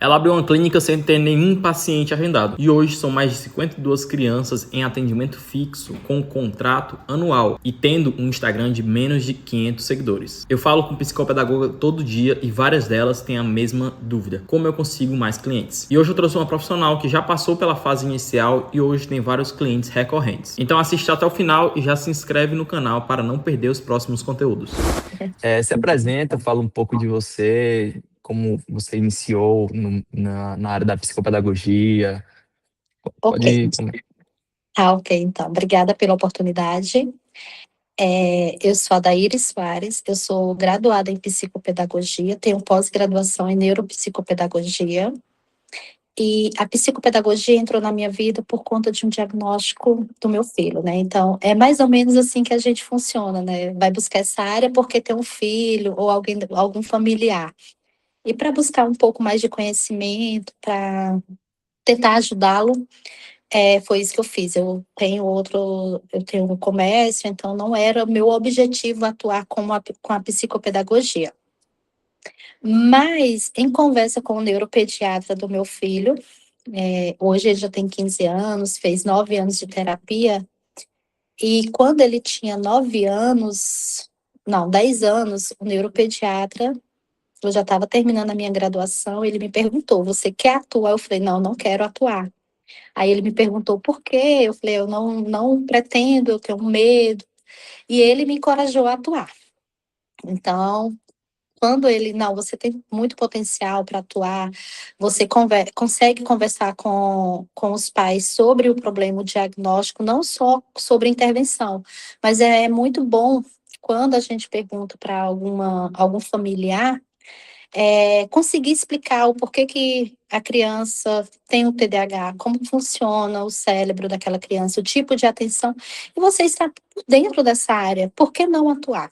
Ela abriu uma clínica sem ter nenhum paciente agendado e hoje são mais de 52 crianças em atendimento fixo com contrato anual e tendo um Instagram de menos de 500 seguidores. Eu falo com psicopedagoga todo dia e várias delas têm a mesma dúvida: como eu consigo mais clientes? E hoje eu trouxe uma profissional que já passou pela fase inicial e hoje tem vários clientes recorrentes. Então assiste até o final e já se inscreve no canal para não perder os próximos conteúdos. Se apresenta, fala um pouco de você, como você iniciou na área da psicopedagogia. Ok, Pode. ok, então. Obrigada pela oportunidade. Eu sou a Daíra Soares, eu sou graduada em psicopedagogia, tenho pós-graduação em neuropsicopedagogia. E a psicopedagogia entrou na minha vida por conta de um diagnóstico do meu filho, né? Então, é mais ou menos assim que a gente funciona, né? Vai buscar essa área porque tem um filho ou algum familiar. E para buscar um pouco mais de conhecimento, para tentar ajudá-lo, foi isso que eu fiz. Eu tenho um comércio, então não era o meu objetivo atuar com a psicopedagogia. Mas, em conversa com o neuropediatra do meu filho, hoje ele já tem 15 anos, fez 9 anos de terapia, e quando ele tinha 9 anos, não, 10 anos, o neuropediatra, eu já estava terminando a minha graduação, ele me perguntou: você quer atuar? Eu falei: não, não quero atuar. Aí ele me perguntou por quê, eu falei: eu não pretendo, eu tenho medo, e ele me encorajou a atuar. Então, quando ele, não, você tem muito potencial para atuar, você consegue conversar com os pais sobre o problema, o diagnóstico, não só sobre intervenção, mas é muito bom quando a gente pergunta para algum familiar, conseguir explicar o porquê que a criança tem o TDAH, como funciona o cérebro daquela criança, o tipo de atenção, e você está dentro dessa área, por que não atuar?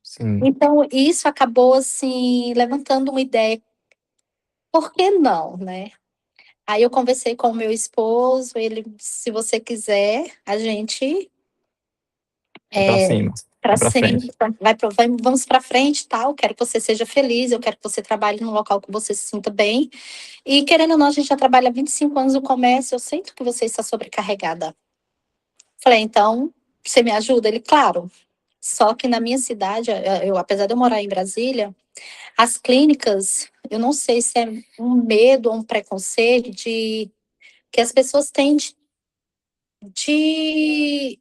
Sim. Então, isso acabou, assim, levantando uma ideia, por que não, né? Aí eu conversei com o meu esposo, ele, se você quiser, a gente É pra cima. para É pra frente. frente, vamos para frente, tal. Quero que você seja feliz, eu quero que você trabalhe num local que você se sinta bem. E querendo ou não, a gente já trabalha há 25 anos no comércio, eu sinto que você está sobrecarregada. Falei: então, você me ajuda? Ele: claro. Só que na minha cidade, apesar de eu morar em Brasília, as clínicas, eu não sei se é um medo ou um preconceito que as pessoas têm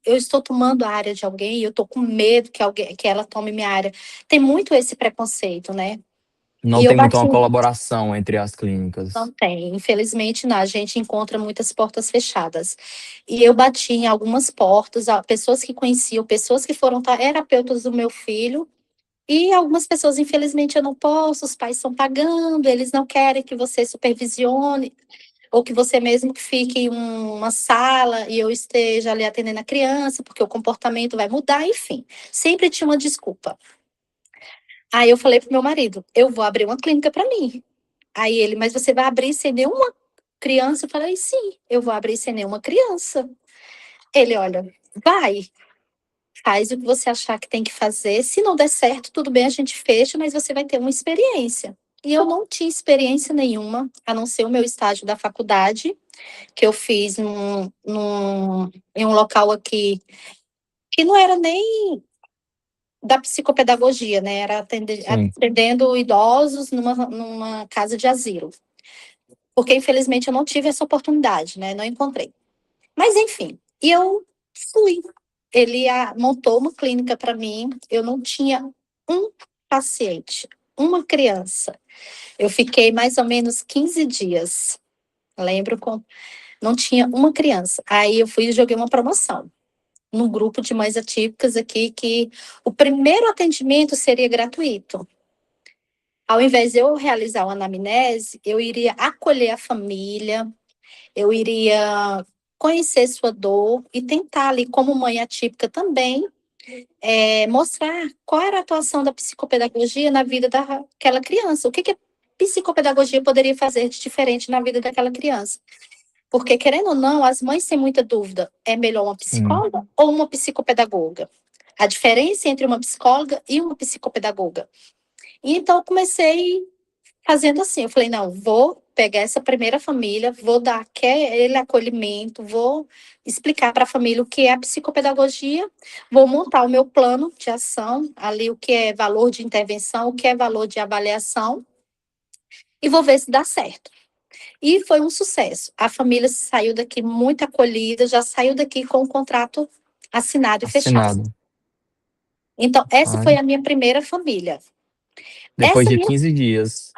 eu estou tomando a área de alguém, eu estou com medo que ela tome minha área. Tem muito esse preconceito, né? Não E eu tem muito bati, uma colaboração entre as clínicas. não tem, infelizmente não, a gente encontra muitas portas fechadas. E eu bati em algumas portas, pessoas que conheciam, pessoas que foram terapeutas do meu filho, e algumas pessoas, infelizmente, eu não posso, os pais estão pagando, eles não querem que você supervisione, ou que você mesmo que fique em uma sala e eu esteja ali atendendo a criança, porque o comportamento vai mudar, enfim. Sempre tinha uma desculpa. Aí eu falei pro meu marido: eu vou abrir uma clínica para mim. Aí ele: mas você vai abrir sem nenhuma criança? Eu falei: sim, eu vou abrir sem nenhuma criança. Ele: olha, vai. Faz o que você achar que tem que fazer. Se não der certo, tudo bem, a gente fecha, mas você vai ter uma experiência. E eu não tinha experiência nenhuma, a não ser o meu estágio da faculdade, que eu fiz em um local aqui, que não era nem da psicopedagogia, né? Era Sim. atendendo idosos numa casa de asilo. Porque, infelizmente, eu não tive essa oportunidade, né? Não encontrei. Mas, enfim, e eu fui. Ele montou uma clínica para mim, eu não tinha um paciente, uma criança. Eu fiquei mais ou menos 15 dias. Lembro com não tinha uma criança. Aí eu fui e joguei uma promoção num grupo de mães atípicas aqui, que o primeiro atendimento seria gratuito. Ao invés de eu realizar uma anamnese, eu iria acolher a família, eu iria conhecer sua dor e tentar ali, como mãe atípica também, mostrar qual era a atuação da psicopedagogia na vida daquela criança. O que a psicopedagogia poderia fazer de diferente na vida daquela criança? Porque, querendo ou não, as mães têm muita dúvida. É melhor uma Sim. psicóloga ou uma psicopedagoga? A diferença entre uma psicóloga e uma psicopedagoga. E então, eu comecei fazendo assim. Eu falei, não, vou pegar essa primeira família, vou dar aquele acolhimento, vou explicar para a família o que é a psicopedagogia, vou montar o meu plano de ação, ali o que é valor de intervenção, o que é valor de avaliação, e vou ver se dá certo. E foi um sucesso. A família saiu daqui muito acolhida, já saiu daqui com o contrato assinado e fechado. Assinado. Então, essa foi Ai. a minha primeira família. Depois Essa de minha. 15 dias,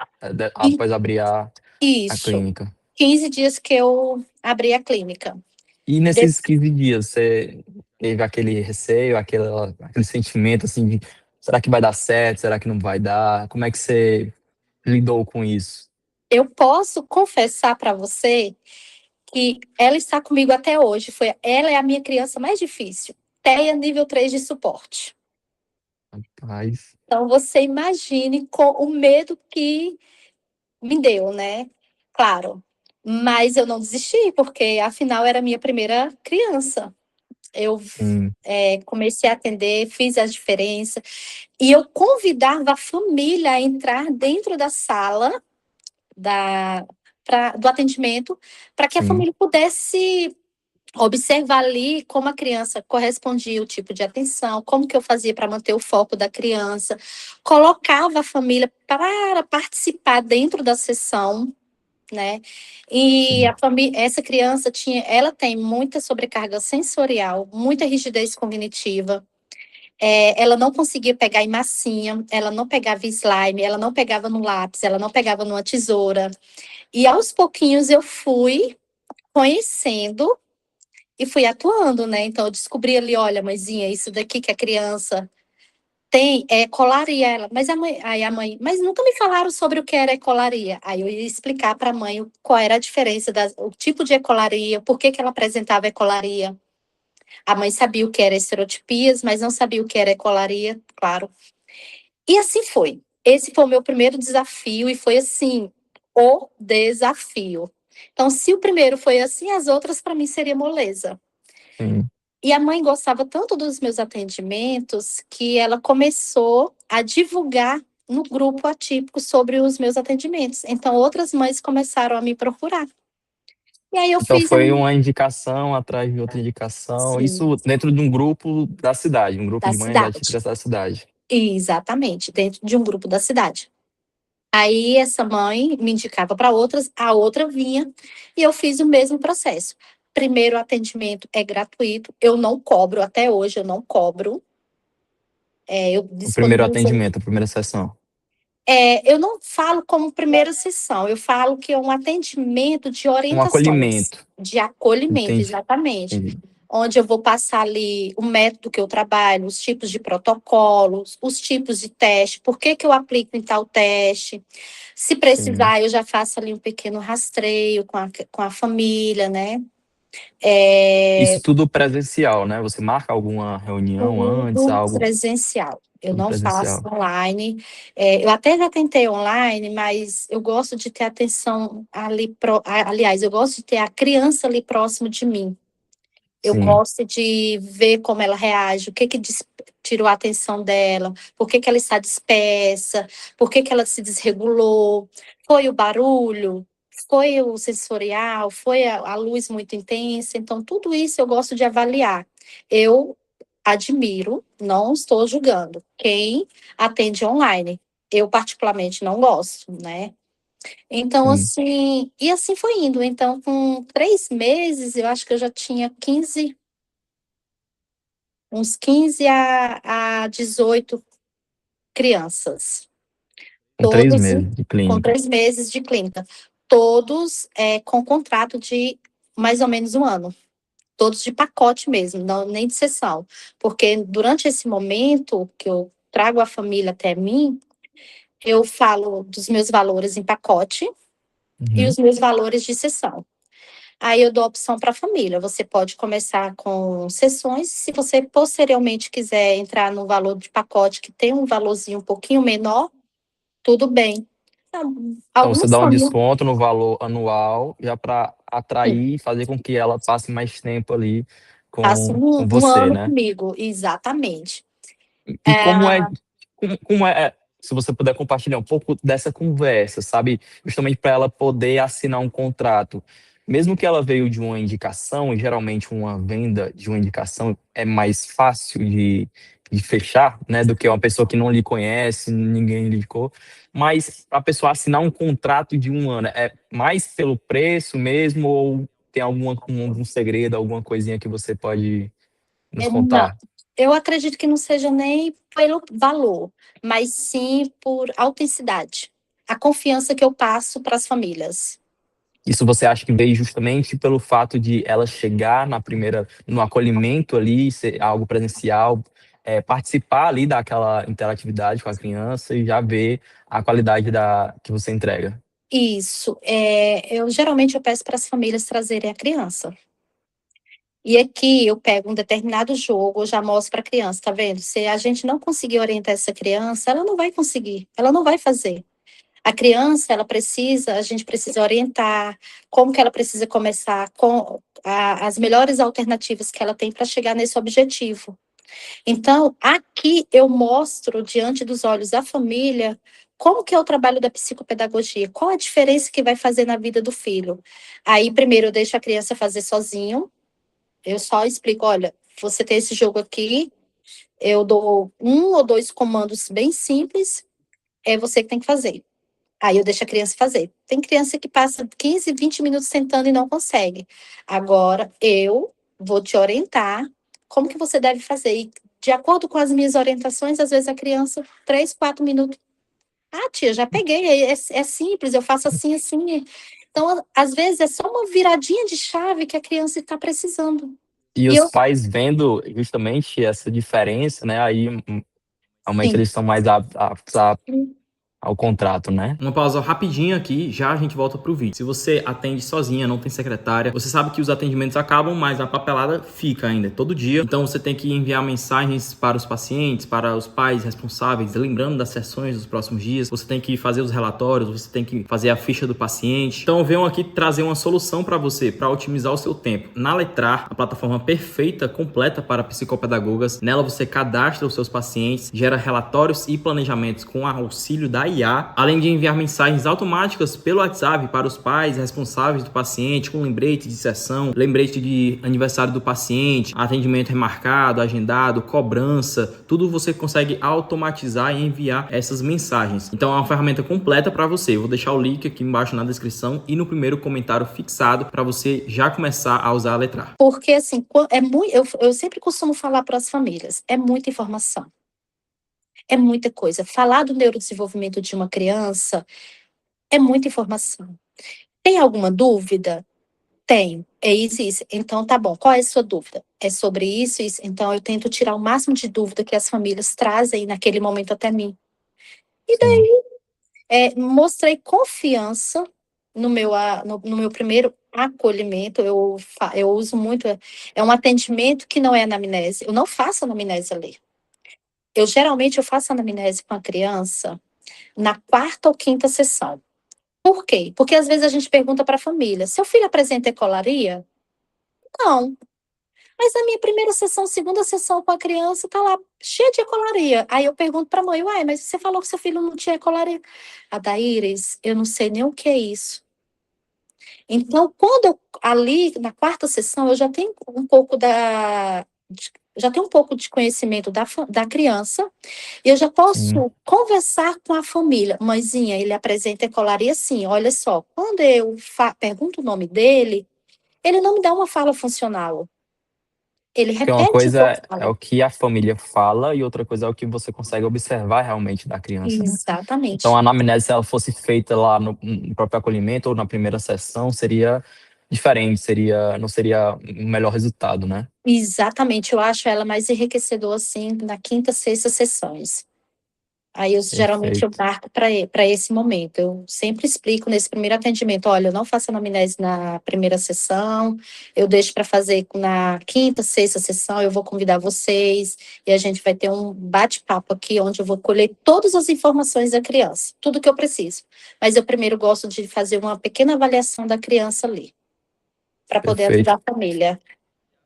após abrir a Isso. clínica. 15 dias que eu abri a clínica. E De- nesses 15 dias, você teve aquele receio, aquele sentimento assim de será que vai dar certo? Será que não vai dar? Como é que você lidou com isso? Eu posso confessar para você que ela está comigo até hoje. Ela é a minha criança mais difícil. TEA nível 3 de suporte. Rapaz, Então, você imagine com o medo que me deu, né? Claro. Mas eu não desisti, porque afinal era a minha primeira criança. Eu sim, comecei a atender, fiz a diferença. E eu convidava a família a entrar dentro da sala do atendimento, para que a sim. família pudesse observar ali como a criança correspondia o tipo de atenção, como que eu fazia para manter o foco da criança, colocava a família para participar dentro da sessão, né? E Sim. a família, essa criança ela tem muita sobrecarga sensorial, muita rigidez cognitiva. Ela não conseguia pegar em massinha, ela não pegava em slime, ela não pegava no lápis, ela não pegava numa tesoura. E aos pouquinhos eu fui conhecendo e fui atuando, né? Então eu descobri ali, olha, mãezinha, isso daqui que a criança tem é ecolaria. Ela, mas a mãe, mas nunca me falaram sobre o que era ecolaria. Aí eu ia explicar para a mãe qual era a diferença, o tipo de ecolaria, por que que ela apresentava ecolaria. A mãe sabia o que era estereotipias, mas não sabia o que era ecolaria, claro. E assim foi. Esse foi o meu primeiro desafio e foi assim, o desafio. Então, se o primeiro foi assim, as outras para mim seria moleza. Sim. E a mãe gostava tanto dos meus atendimentos que ela começou a divulgar no grupo atípico sobre os meus atendimentos. Então, outras mães começaram a me procurar. E aí eu Então fiz a foi minha. uma indicação atrás de outra indicação, Sim, isso dentro de um grupo da cidade, um grupo da de mães cidade. atípicas da cidade. Exatamente, dentro de um grupo da cidade. Aí essa mãe me indicava para outras, a outra vinha e eu fiz o mesmo processo. Primeiro atendimento é gratuito, eu não cobro, até hoje eu não cobro. Eu O primeiro disponibilizei. atendimento, a primeira sessão. Eu não falo como primeira sessão, eu falo que é um atendimento de Um orientações, acolhimento. de acolhimento, Entendi, exatamente. entendi. Onde eu vou passar ali o método que eu trabalho, os tipos de protocolos, os tipos de teste, por que que eu aplico em tal teste. Se Sim. precisar, eu já faço ali um pequeno rastreio com a família, né? É, Isso tudo presencial, né? Você marca alguma reunião antes, tudo algo, presencial. Eu tudo não faço presencial. online. Eu até já tentei online, mas eu gosto de ter atenção ali. Aliás, eu gosto de ter a criança ali próximo de mim. Eu Sim, gosto de ver como ela reage, o que que tirou a atenção dela, por que que ela está dispersa, por que que ela se desregulou, foi o barulho, foi o sensorial, foi a luz muito intensa. Então, tudo isso eu gosto de avaliar. Eu admiro, não estou julgando quem atende online. Eu, particularmente, não gosto, né? Então, sim. assim, e assim foi indo. Então, com 3 meses, eu acho que eu já tinha uns 15 a 18 crianças. Com três Todos meses de com clínica. 3 meses de clínica. Todos com contrato de mais ou menos um ano. Todos de pacote mesmo, não, nem de sessão. Porque durante esse momento que eu trago a família até mim, eu falo dos meus valores em pacote e Uhum. os meus valores de sessão. Aí eu dou a opção para a família. Você pode começar com sessões. Se você posteriormente quiser entrar no valor de pacote, que tem um valorzinho um pouquinho menor, tudo bem. Então, Então você algumas dá um famílias desconto no valor anual já para atrair e fazer com que ela passe mais tempo ali passam com um você, ano né? comigo, exatamente. E como é, como é? se você puder compartilhar um pouco dessa conversa, sabe? Justamente para ela poder assinar um contrato. Mesmo que ela veio de uma indicação, e geralmente uma venda de uma indicação é mais fácil de fechar, né? Do que uma pessoa que não lhe conhece, ninguém lhe indicou. Mas a pessoa assinar um contrato de 1 ano é mais pelo preço mesmo, ou tem algum segredo, alguma coisinha que você pode nos Não, contar? eu acredito que não seja nem pelo valor, mas sim por autenticidade. A confiança que eu passo para as famílias. Isso você acha que veio justamente pelo fato de ela chegar no acolhimento ali, ser algo presencial, participar ali daquela interatividade com a criança e já ver a qualidade que você entrega? Isso. Eu geralmente eu peço para as famílias trazerem a criança. E aqui eu pego um determinado jogo, eu já mostro para a criança, tá vendo? Se a gente não conseguir orientar essa criança, ela não vai conseguir, ela não vai fazer. A criança, a gente precisa orientar como que ela precisa começar, com as melhores alternativas que ela tem para chegar nesse objetivo. Então, aqui eu mostro diante dos olhos da família como que é o trabalho da psicopedagogia, qual a diferença que vai fazer na vida do filho. Aí, primeiro, eu deixo a criança fazer sozinho, eu só explico, olha, você tem esse jogo aqui, eu dou 1 ou 2 comandos bem simples, é você que tem que fazer. Aí eu deixo a criança fazer. Tem criança que passa 15, 20 minutos sentando e não consegue. Agora, eu vou te orientar como que você deve fazer. E, de acordo com as minhas orientações, às vezes a criança, 3, 4 minutos. Ah, tia, já peguei, é simples, eu faço assim, assim. Então, às vezes, é só uma viradinha de chave que a criança está precisando. E E os eu, pais vendo justamente essa diferença, né? Aí realmente sim, eles estão mais aptos ao contrato, né? Uma pausa rapidinho aqui, já a gente volta pro vídeo. Se você atende sozinha, não tem secretária, você sabe que os atendimentos acabam, mas a papelada fica ainda todo dia. Então você tem que enviar mensagens para os pacientes, para os pais responsáveis, lembrando das sessões dos próximos dias. Você tem que fazer os relatórios, você tem que fazer a ficha do paciente. Então eu venho aqui trazer uma solução para você, para otimizar o seu tempo. Na Letrar, a plataforma perfeita, completa para psicopedagogas. Nela você cadastra os seus pacientes, gera relatórios e planejamentos com auxílio da IA, além de enviar mensagens automáticas pelo WhatsApp para os pais responsáveis do paciente, com lembrete de sessão, lembrete de aniversário do paciente, atendimento remarcado, agendado, cobrança, tudo você consegue automatizar e enviar essas mensagens. Então é uma ferramenta completa para você. Eu vou deixar o link aqui embaixo na descrição e no primeiro comentário fixado para você já começar a usar a Letrar. porque assim, eu sempre costumo falar para as famílias, é muita informação. É muita coisa. Falar do neurodesenvolvimento de uma criança é muita informação. Tem alguma dúvida? Tenho. É isso, isso. Então, tá bom. Qual é a sua dúvida? É sobre isso, isso. Então, eu tento tirar o máximo de dúvida que as famílias trazem naquele momento até mim. E Sim. daí, mostrei confiança no meu primeiro acolhimento. Eu uso muito, é um atendimento que não é anamnese. Eu não faço anamnese ali. Eu faço anamnese com a criança na quarta ou quinta sessão. Por quê? Porque às vezes a gente pergunta para a família: seu filho apresenta ecolalia? Não. Mas na minha primeira sessão, segunda sessão com a criança, tá lá cheia de ecolaria. Aí eu pergunto para a mãe: uai, mas você falou que seu filho não tinha ecolaria? A Daíris, eu não sei nem o que é isso. Então, ali na quarta sessão, eu já tenho um pouco já tenho um pouco de conhecimento da criança, e eu já Sim. posso conversar com a família. Mãezinha, ele apresenta ecolaria assim, olha só, quando eu pergunto o nome dele, ele não me dá uma fala funcional, ele Porque uma repete o que eu coisa é falo. o que a família fala e outra coisa é o que você consegue observar realmente da criança, né? Então, Exatamente. a anamnese, se ela fosse feita lá no próprio acolhimento ou na primeira sessão, seria diferente, não seria um melhor resultado, né? Exatamente, eu acho ela mais enriquecedora, assim, na quinta, sexta sessões. Aí geralmente eu Perfeito. marco para esse momento. Eu sempre explico nesse primeiro atendimento: olha, eu não faço anamnese na primeira sessão, eu deixo para fazer na quinta, sexta sessão, eu vou convidar vocês e a gente vai ter um bate-papo aqui onde eu vou colher todas as informações da criança, tudo que eu preciso. Mas eu primeiro gosto de fazer uma pequena avaliação da criança ali, para poder Perfeito. ajudar a família.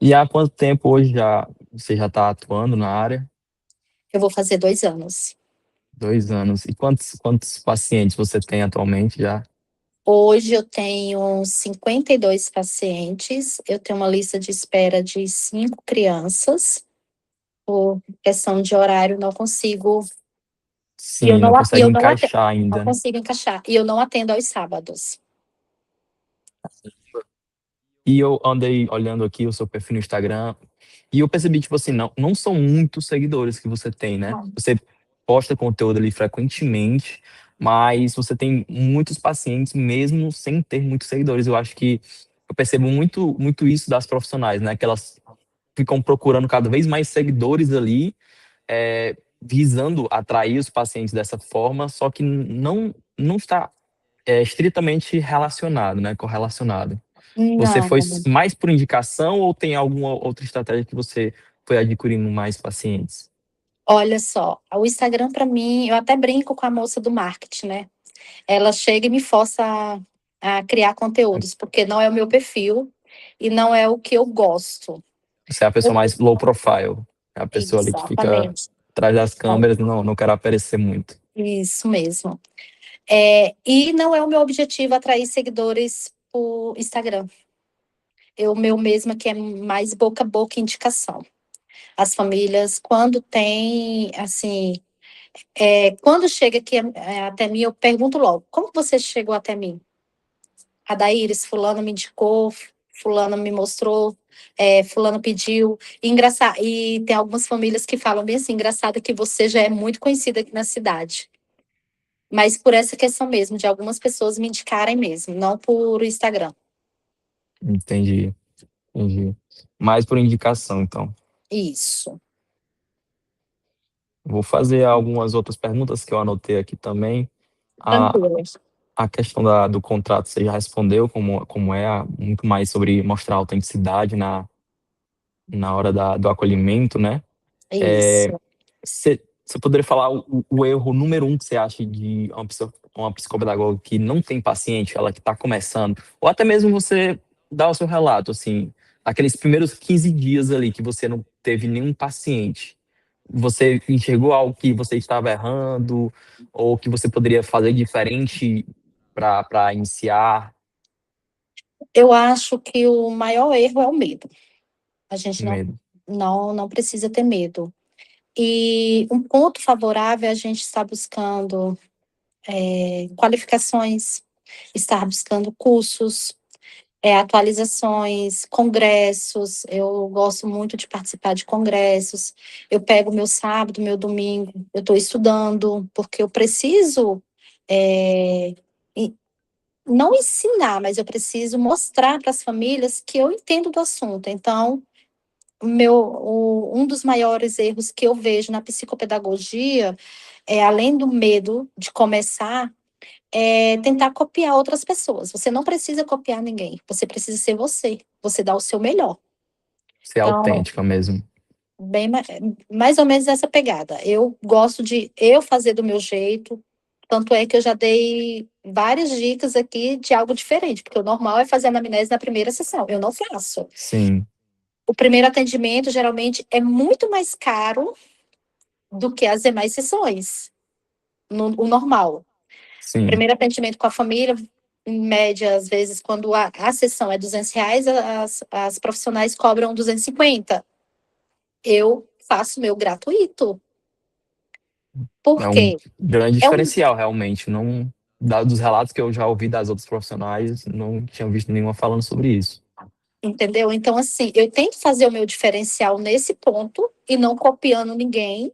E há quanto tempo hoje você já está atuando na área? Eu vou fazer 2 anos. 2 anos. E quantos pacientes você tem atualmente já? Hoje eu tenho 52 pacientes, eu tenho uma lista de espera de 5 crianças. Por questão de horário, não consigo. E eu Sim, não, não e consegue eu não atendo, encaixar não ainda, né? consigo encaixar. E eu não atendo aos sábados. E eu andei olhando aqui o seu perfil no Instagram e eu percebi, tipo assim, não são muitos seguidores que você tem, né? Você posta conteúdo ali frequentemente, mas você tem muitos pacientes mesmo sem ter muitos seguidores. Eu acho que eu percebo muito isso das profissionais, né? Que elas ficam procurando cada vez mais seguidores ali, visando atrair os pacientes dessa forma, só que não está estritamente relacionado, né? Correlacionado. Você foi Não, mais por indicação ou tem alguma outra estratégia que você foi adquirindo mais pacientes? olha só, o Instagram para mim, eu até brinco com a moça do marketing, né? Ela chega e me força a criar conteúdos, porque não é o meu perfil e não é o que eu gosto. Você é a pessoa mais low profile, é a pessoa ali que fica Exatamente. atrás das câmeras, não quer aparecer muito. Isso mesmo. E não é o meu objetivo atrair seguidores por Instagram. O meu mesmo que é mais boca a boca indicação. As famílias, quando tem, assim, quando chega aqui até mim, eu pergunto logo, como você chegou até mim? A Daíris, fulano me indicou, fulano me mostrou, fulano pediu. E tem algumas famílias que falam bem assim, engraçado que você já é muito conhecida aqui na cidade. Mas por essa questão mesmo, de algumas pessoas me indicarem mesmo, não por Instagram. Entendi, entendi. Mais por indicação, então. Isso. Vou fazer algumas outras perguntas que eu anotei aqui também. A, Tranquilo. a questão do contrato você já respondeu, como é, muito mais sobre mostrar autenticidade na hora do acolhimento, né? Isso. Você poderia falar o erro número um que você acha de uma psicopedagoga que não tem paciente, ela que está começando, ou até mesmo você dar o seu relato, assim, aqueles primeiros 15 dias ali que você não teve nenhum paciente, você enxergou algo que você estava errando, ou que você poderia fazer diferente para iniciar Eu acho que o maior erro é o medo. A gente medo? não precisa ter medo. E um ponto favorável é a gente estar buscando qualificações, estar buscando cursos, atualizações, congressos. Eu gosto muito de participar de congressos. Eu pego meu sábado, meu domingo, eu estou estudando, porque eu preciso é, e- não ensinar, mas eu preciso mostrar para as famílias que eu entendo do assunto. Então, um dos maiores erros que eu vejo na psicopedagogia além do medo de começar, tentar copiar outras pessoas. Você não precisa copiar ninguém, você precisa ser você, você dá o seu melhor. Ser Então, autêntica mesmo. bem, mais ou menos essa pegada. Eu gosto de eu fazer do meu jeito, tanto é que eu já dei várias dicas aqui de algo diferente, porque o normal é fazer a anamnese na primeira sessão, eu não faço. Sim, O primeiro atendimento, geralmente, é muito mais caro do que as demais sessões, o normal. sim. Primeiro atendimento com a família, em média, às vezes, quando a sessão é R$ 200, as profissionais cobram 250. Eu faço meu gratuito. Por É um quê? grande É um, diferencial, realmente. Não, dos relatos que eu já ouvi das outras profissionais, não tinha visto nenhuma falando sobre isso. entendeu? Então, assim, eu tento fazer o meu diferencial nesse ponto e não copiando ninguém,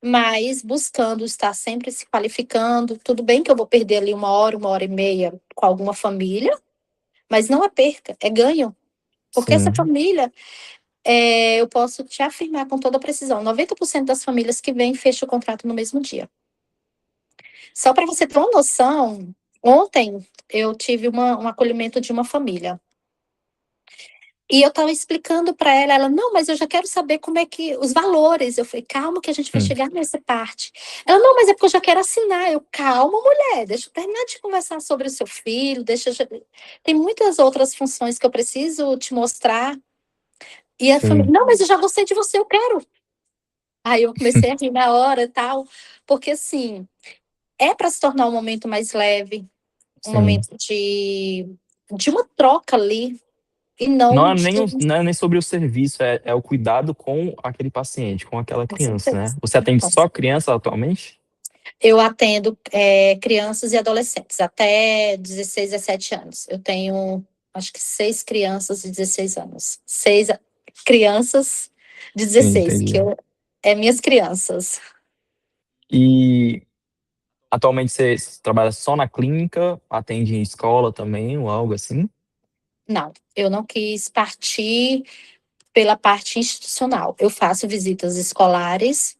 mas buscando estar sempre se qualificando. Tudo bem que eu vou perder ali 1 hora e meia com alguma família, mas não é perca, é ganho. Porque essa Sim, família eu posso te afirmar com toda precisão, 90% das famílias que vêm fecham o contrato no mesmo dia. Só para você ter uma noção, ontem eu tive um acolhimento de uma família. E eu estava explicando para ela, não, mas eu já quero saber como é que os valores. Eu falei, calma que a gente vai hum, chegar nessa parte. Ela, não, mas é porque eu já quero assinar. Eu, calma, mulher, deixa eu terminar de conversar sobre o seu filho, tem muitas outras funções que eu preciso te mostrar. E a família, sim. não, mas eu já gostei de você, eu quero. Aí eu comecei a rir na hora e tal, porque assim, é para se tornar um momento mais leve, um Sim. momento de uma troca ali, e Não não é de nem, não é nem sobre o serviço, é o cuidado com aquele paciente, com aquela com criança, certeza. né? Você atende só criança atualmente? Eu atendo crianças e adolescentes até 16, 17 anos. Eu tenho, acho que 6 crianças de 16 anos. Crianças de Sim, 16, entendi. é minhas crianças. E atualmente você trabalha só na clínica, atende em escola também, ou algo assim? Não, eu não quis partir pela parte institucional. Eu faço visitas escolares,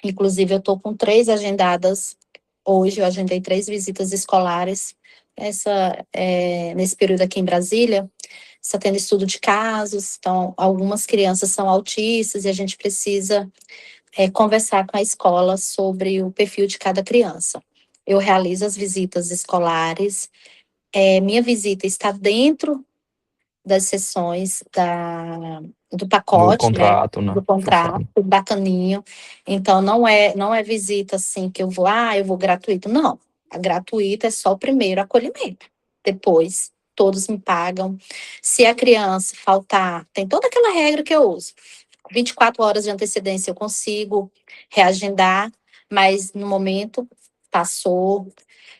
inclusive eu estou com 3 agendadas hoje. Eu agendei 3 visitas escolares nesse período aqui em Brasília. Está tendo estudo de casos, então algumas crianças são autistas e a gente precisa conversar com a escola sobre o perfil de cada criança. Eu realizo as visitas escolares. Minha visita está dentro das sessões do Do pacote, né? contrato, né? Do Que eu contrato, falo. bacaninho. Então, não é visita assim que eu vou gratuito. Não. A gratuita é só o primeiro acolhimento. Depois, todos me pagam. Se a criança faltar, tem toda aquela regra que eu uso. 24 horas de antecedência eu consigo reagendar, mas no momento passou.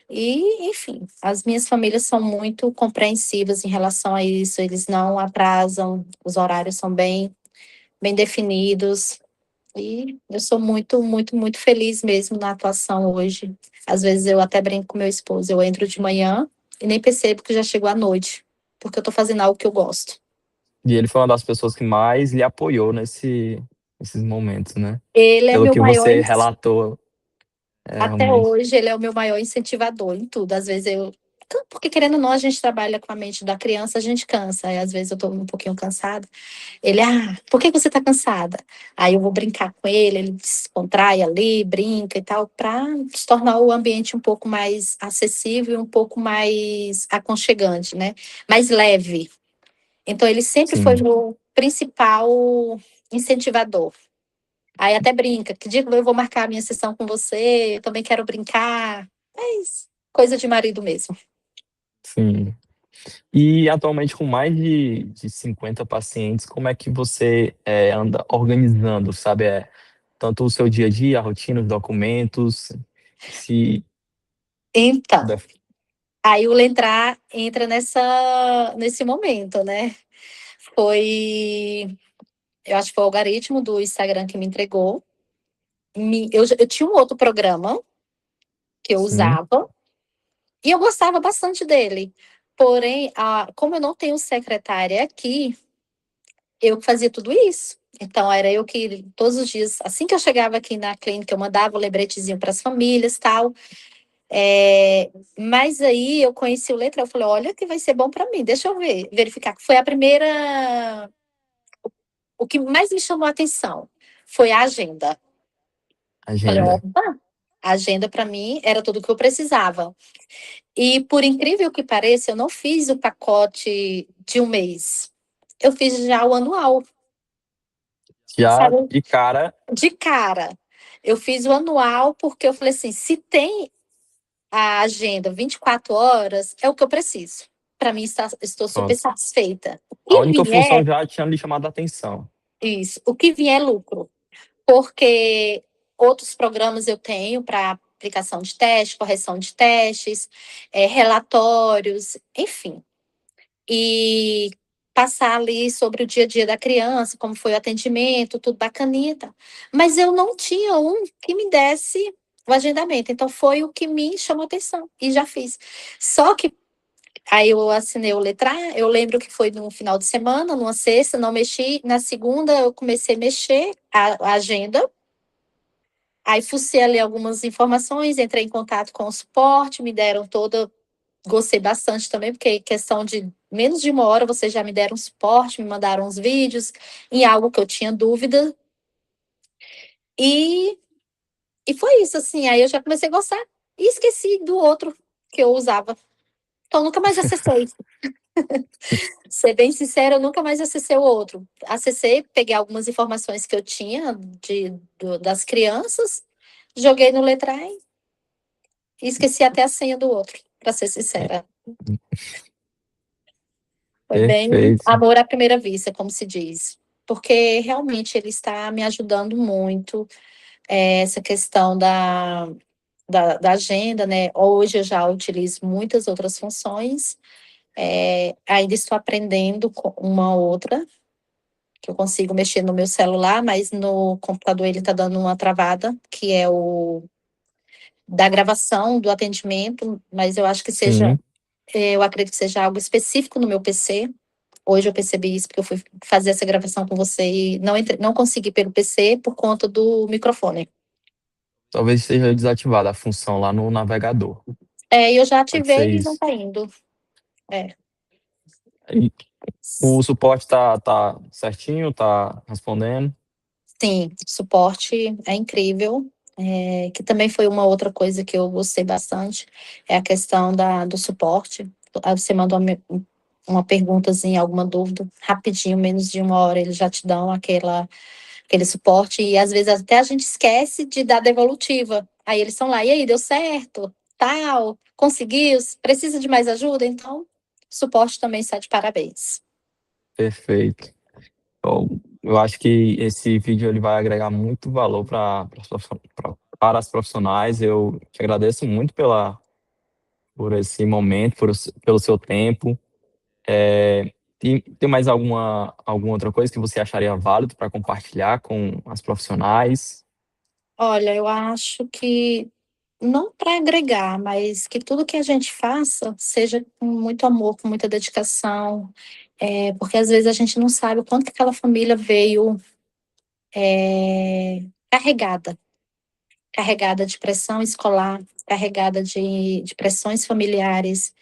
E, enfim, as minhas famílias são muito compreensivas em relação a isso, eles não atrasam, os horários são bem definidos. E eu sou muito, muito, muito feliz mesmo na atuação hoje. Às vezes eu até brinco com meu esposo, eu entro de manhã e nem percebo que já chegou a noite, porque eu estou fazendo algo que eu gosto. E ele foi uma das pessoas que mais lhe apoiou nesses momentos, né? Ele é Pelo meu que maior, você relatou, até realmente. hoje, ele é o meu maior incentivador em tudo. Às vezes porque querendo ou não, a gente trabalha com a mente da criança, a gente cansa. Aí, às vezes eu tô um pouquinho cansada. Ele, por que você tá cansada? Aí eu vou brincar com ele descontrai ali, brinca e tal, para se tornar o ambiente um pouco mais acessível, um pouco mais aconchegante, né? Mais leve. Então, ele sempre foi Sim, meu principal incentivador. Aí até brinca, que dia que eu vou marcar a minha sessão com você? Eu também quero brincar. É isso. Coisa de marido mesmo. sim. E atualmente, com mais de 50 pacientes, como é que você anda organizando, sabe? Tanto o seu dia a dia, a rotina, os documentos, se Então, puder. aí o Lentrar entra nesse momento, né? Foi, eu acho que foi o algoritmo do Instagram que me entregou. Eu tinha um outro programa que eu Sim, usava e eu gostava bastante dele. Porém, como eu não tenho secretária aqui, eu que fazia tudo isso. Então, era eu que, todos os dias, assim que eu chegava aqui na clínica, eu mandava o lembretezinho para as famílias, tal. Mas aí eu conheci o Letra, eu falei, olha que vai ser bom para mim, deixa eu verificar. Foi a primeira, o que mais me chamou a atenção foi a agenda. Falei, agenda. opa, a agenda para mim era tudo o que eu precisava. E por incrível que pareça, eu não fiz o pacote de um mês. Eu fiz já o anual, Já sabe? de cara, De cara. Eu fiz o anual porque eu falei assim, se tem a agenda 24 horas, é o que eu preciso. Para mim, estou super pronto. satisfeita. O A que única função vier, já tinha lhe chamado a atenção. isso. O que vier é lucro. Porque outros programas eu tenho para aplicação de teste, correção de testes, relatórios, enfim. E passar ali sobre o dia a dia da criança, como foi o atendimento, tudo bacaninha e tal. Mas eu não tinha um que me desse o agendamento. Então, foi o que me chamou a atenção e já fiz. Só que aí eu assinei o Letrar, eu lembro que foi no final de semana, numa sexta, não mexi. Na segunda, eu comecei a mexer a agenda. Aí fucei ali algumas informações, entrei em contato com o suporte, me deram toda. Gostei bastante também, porque questão de menos de uma hora vocês já me deram suporte, me mandaram uns vídeos em algo que eu tinha dúvida. E, e foi isso, assim. Aí eu já comecei a gostar e esqueci do outro que eu usava. Então nunca mais acessei. Ser bem sincera, eu nunca mais acessei o outro. Acessei, peguei algumas informações que eu tinha das crianças, joguei no Letrai e esqueci até a senha do outro, para ser sincera. Foi bem Perfeito. amor à primeira vista, como se diz. Porque realmente ele está me ajudando muito, essa questão da agenda, né? Hoje eu já utilizo muitas outras funções, ainda estou aprendendo com uma outra, que eu consigo mexer no meu celular, mas no computador ele está dando uma travada, que é o da gravação do atendimento, mas eu acho que seja, Sim. eu acredito que seja algo específico no meu PC. Hoje eu percebi isso porque eu fui fazer essa gravação com você e não consegui pelo PC por conta do microfone. Talvez esteja desativada a função lá no navegador. E eu já Pode ser ativei e não isso. está indo. É. E o suporte tá certinho, tá respondendo? Sim, suporte é incrível. Que também foi uma outra coisa que eu gostei bastante, é a questão do suporte. Aí você manda uma perguntazinha, alguma dúvida, rapidinho, menos de uma hora, eles já te dão aquele suporte, e às vezes até a gente esquece de dar devolutiva. Aí eles estão lá, e aí, deu certo? Tal, conseguiu? Precisa de mais ajuda? Então, o suporte também está de parabéns. Perfeito. Então, eu acho que esse vídeo ele vai agregar muito valor para as profissionais. Eu te agradeço muito por esse momento, pelo seu tempo. Tem mais alguma outra coisa que você acharia válido para compartilhar com as profissionais? Olha, eu acho que não para agregar, mas que tudo que a gente faça seja com muito amor, com muita dedicação, porque às vezes a gente não sabe o quanto que aquela família veio carregada, carregada de pressão escolar, carregada de pressões familiares,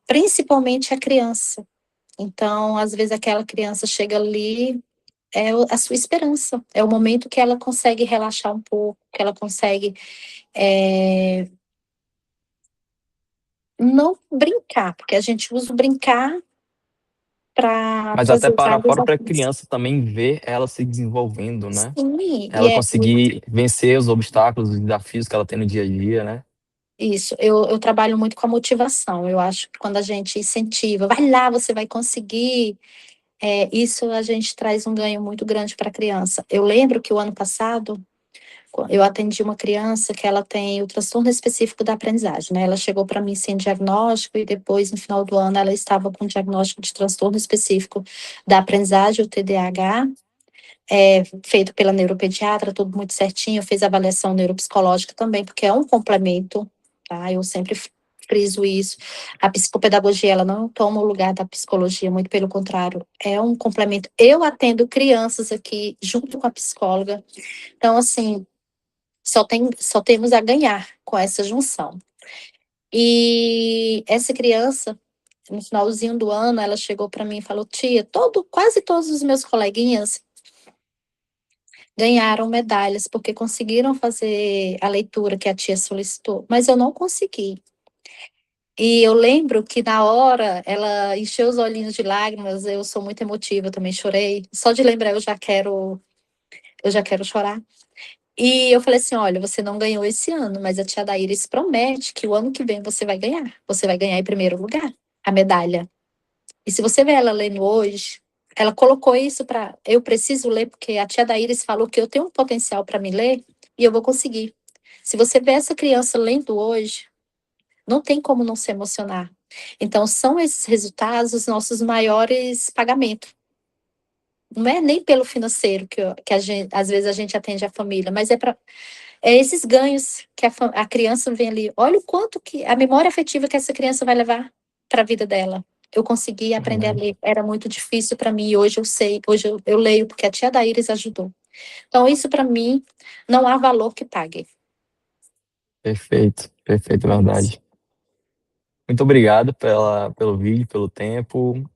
principalmente a criança. Então, às vezes aquela criança chega ali, a sua esperança, é o momento que ela consegue relaxar um pouco, que ela consegue não brincar, porque a gente usa o brincar para Mas até fazer para a vários própria atos. criança também ver ela se desenvolvendo, né? Sim, e Ela conseguir vencer os obstáculos, os desafios que ela tem no dia a dia, né? isso, eu trabalho muito com a motivação. Eu acho que quando a gente incentiva, vai lá, você vai conseguir, isso a gente traz um ganho muito grande para a criança. Eu lembro que o ano passado, eu atendi uma criança que ela tem o transtorno específico da aprendizagem, né? Ela chegou para mim sem diagnóstico e depois, no final do ano, ela estava com diagnóstico de transtorno específico da aprendizagem, o TDAH, feito pela neuropediatra, tudo muito certinho, fez avaliação neuropsicológica também, porque é um complemento, tá? Eu sempre friso isso. A psicopedagogia, ela não toma o lugar da psicologia, muito pelo contrário, é um complemento. Eu atendo crianças aqui, junto com a psicóloga, então, assim, só temos a ganhar com essa junção. E essa criança, no finalzinho do ano, ela chegou para mim e falou: tia, quase todos os meus coleguinhas ganharam medalhas porque conseguiram fazer a leitura que a tia solicitou, mas eu não consegui. E eu lembro que na hora ela encheu os olhinhos de lágrimas, eu sou muito emotiva, eu também chorei. Só de lembrar eu já quero chorar. E eu falei assim: olha, você não ganhou esse ano, mas a tia Daíris promete que o ano que vem você vai ganhar. Você vai ganhar em primeiro lugar a medalha. E se você vê ela lendo hoje, ela colocou isso para eu preciso ler, porque a tia Daíris falou que eu tenho um potencial para me ler e eu vou conseguir. Se você vê essa criança lendo hoje, não tem como não se emocionar. Então, são esses resultados os nossos maiores pagamentos. Não é nem pelo financeiro que às vezes a gente atende a família, mas é esses ganhos que a criança vem ali. Olha o quanto que a memória afetiva que essa criança vai levar para a vida dela. Eu consegui aprender a Verdade. ler, era muito difícil para mim, e hoje eu sei, hoje eu leio porque a tia Daíris ajudou. Então, isso para mim não há valor que pague. Perfeito, perfeito, verdade. Muito obrigado pelo vídeo, pelo tempo.